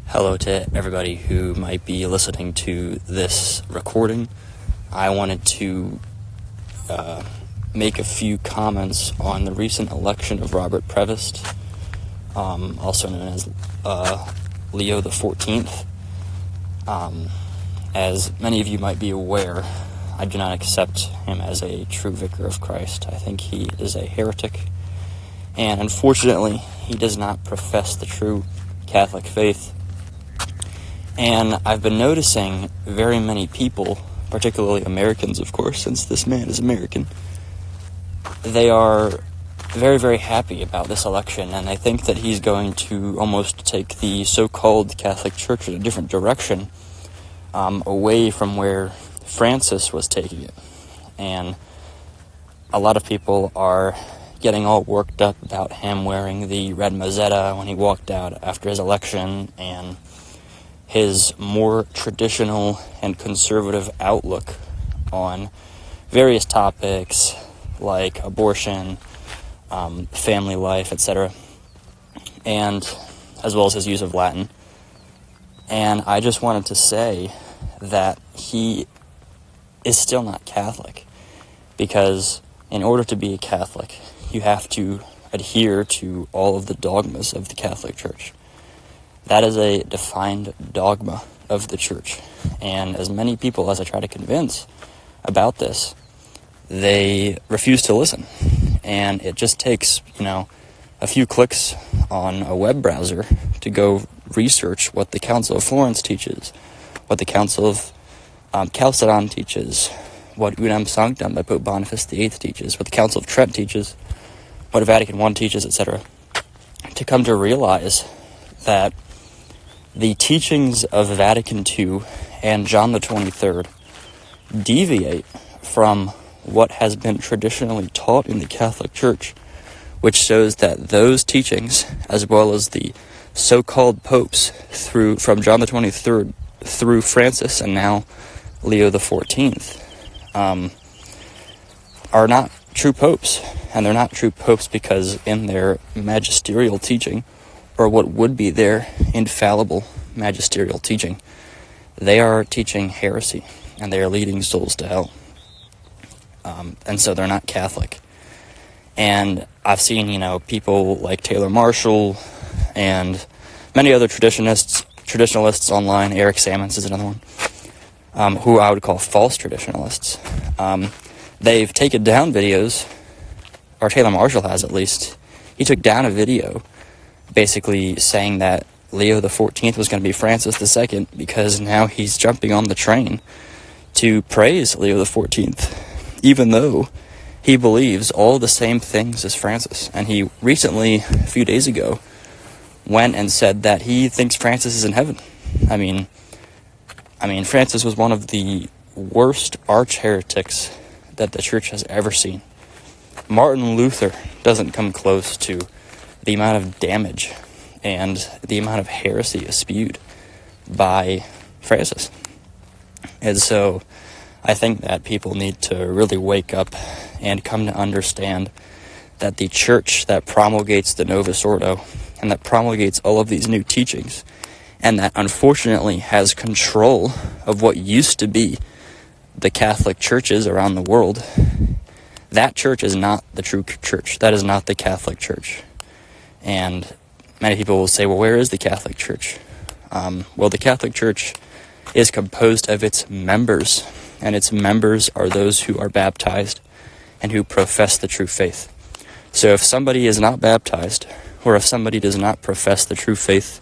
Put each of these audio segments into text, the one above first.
Hello to everybody who might be listening to this recording. I wanted to make a few comments on the recent election of Robert Prevost, also known as Leo XIV. As many of you might be aware, I do not accept him as a true vicar of Christ. I think he is a heretic, and unfortunately, he does not profess the true Catholic faith. And I've been noticing very many people, particularly Americans, of course, since this man is American, they are very, very happy about this election, and they think that he's going to almost take the so-called Catholic Church in a different direction, away from where Francis was taking it. And a lot of people are getting all worked up about him wearing the red mozzetta when he walked out after his election, and his more traditional and conservative outlook on various topics like abortion, family life, etc., and as well as his use of Latin. And I just wanted to say that he is still not Catholic, because in order to be a Catholic, you have to adhere to all of the dogmas of the Catholic Church. That is a defined dogma of the Church, and as many people as I try to convince about this, they refuse to listen. And it just takes, a few clicks on a web browser to go research what the Council of Florence teaches, what the Council of Chalcedon teaches, what Unam Sanctam by Pope Boniface VIII teaches, what the Council of Trent teaches, what Vatican I teaches, etc., to come to realize that the teachings of Vatican II and John the 23rd deviate from what has been traditionally taught in the Catholic Church, which shows that those teachings, as well as the so-called popes from John the 23rd through Francis and now Leo XIV, are not true popes. And they're not true popes because in their magisterial teaching, or what would be their infallible magisterial teaching, they are teaching heresy, and they are leading souls to hell. And so they're not Catholic. And I've seen, people like Taylor Marshall and many other traditionalists online. Eric Sammons is another one, who I would call false traditionalists. They've taken down videos, or Taylor Marshall has at least. He took down a video basically saying that Leo XIV was going to be Francis II because now he's jumping on the train to praise Leo XIV, even though he believes all the same things as Francis. And he recently, a few days ago, went and said that he thinks Francis is in heaven. I mean, Francis was one of the worst arch-heretics that the Church has ever seen. Martin Luther doesn't come close to the amount of damage and the amount of heresy spewed by Francis. And so I think that people need to really wake up and come to understand that the Church that promulgates the Novus Ordo and that promulgates all of these new teachings, and that unfortunately has control of what used to be the Catholic churches around the world, that church is not the true church. That is not the Catholic Church. And many people will say, well, where is the Catholic Church? Well, the Catholic Church is composed of its members, and its members are those who are baptized and who profess the true faith. So if somebody is not baptized, or if somebody does not profess the true faith,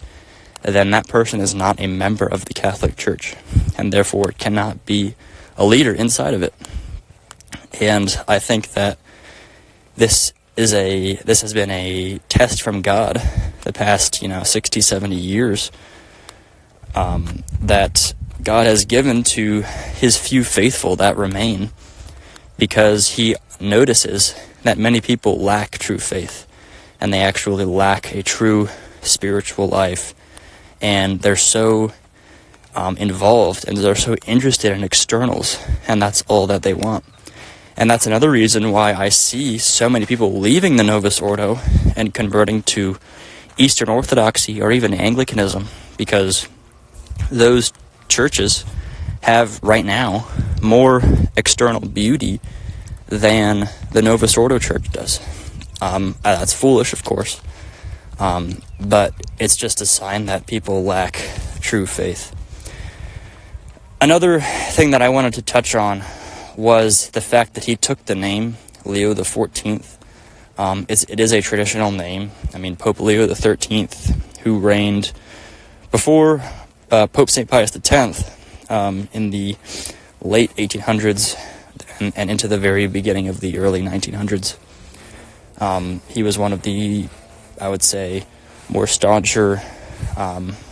then that person is not a member of the Catholic Church, and therefore cannot be a leader inside of it. And I think that this has been a test from God the past 60, 70 years, that God has given to his few faithful that remain, because he notices that many people lack true faith, and they actually lack a true spiritual life, and they're so involved, and they're so interested in externals, and that's all that they want. And that's another reason why I see so many people leaving the Novus Ordo and converting to Eastern Orthodoxy or even Anglicanism, because those churches have right now more external beauty than the Novus Ordo Church does. That's foolish, of course, but it's just a sign that people lack true faith. Another thing that I wanted to touch on was the fact that he took the name Leo XIV. It is a traditional name. I mean, Pope Leo XIII, who reigned before Pope St. Pius X in the late 1800s and into the very beginning of the early 1900s. He was one of the, I would say, more stauncher,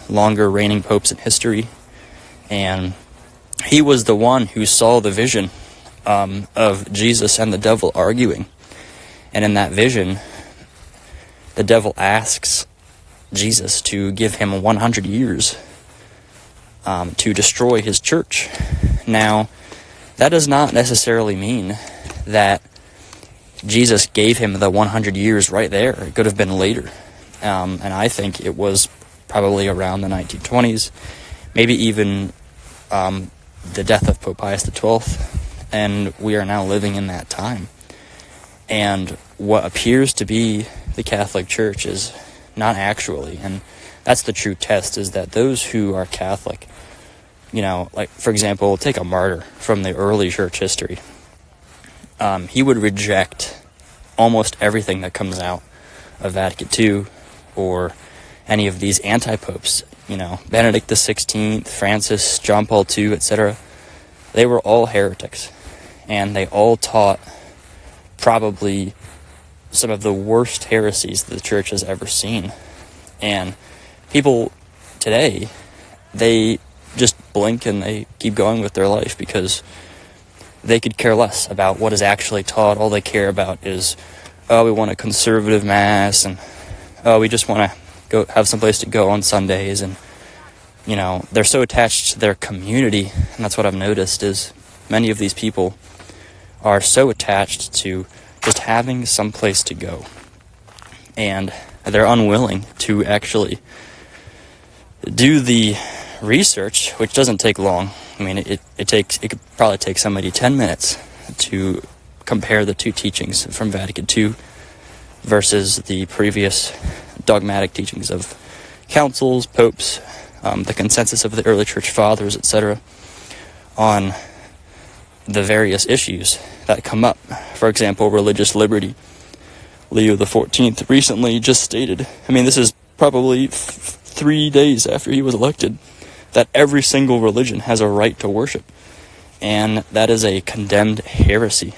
longer reigning popes in history, and he was the one who saw the vision of Jesus and the devil arguing. And in that vision, the devil asks Jesus to give him 100 years to destroy his church. Now, that does not necessarily mean that Jesus gave him the 100 years right there. It could have been later. And I think it was probably around the 1920s, maybe even the death of Pope Pius XII, and we are now living in that time. And what appears to be the Catholic Church is not actually, and that's the true test, is that those who are Catholic, like, for example, take a martyr from the early church history. He would reject almost everything that comes out of Vatican II or any of these anti-popes. Benedict XVI, Francis, John Paul II, etc. They were all heretics, and they all taught probably some of the worst heresies that the church has ever seen. And people today, they just blink and they keep going with their life because they could care less about what is actually taught. All they care about is, we want a conservative mass, and we just want to go have someplace to go on Sundays. And they're so attached to their community, and that's what I've noticed, is many of these people are so attached to just having someplace to go, and they're unwilling to actually do the research, which doesn't take long. I mean, it could probably take somebody 10 minutes to compare the two teachings from Vatican II versus the previous dogmatic teachings of councils, popes, the consensus of the early church fathers, etc., on the various issues that come up. For example, religious liberty. Leo XIV recently just stated, this is probably 3 days after he was elected, that every single religion has a right to worship. And that is a condemned heresy.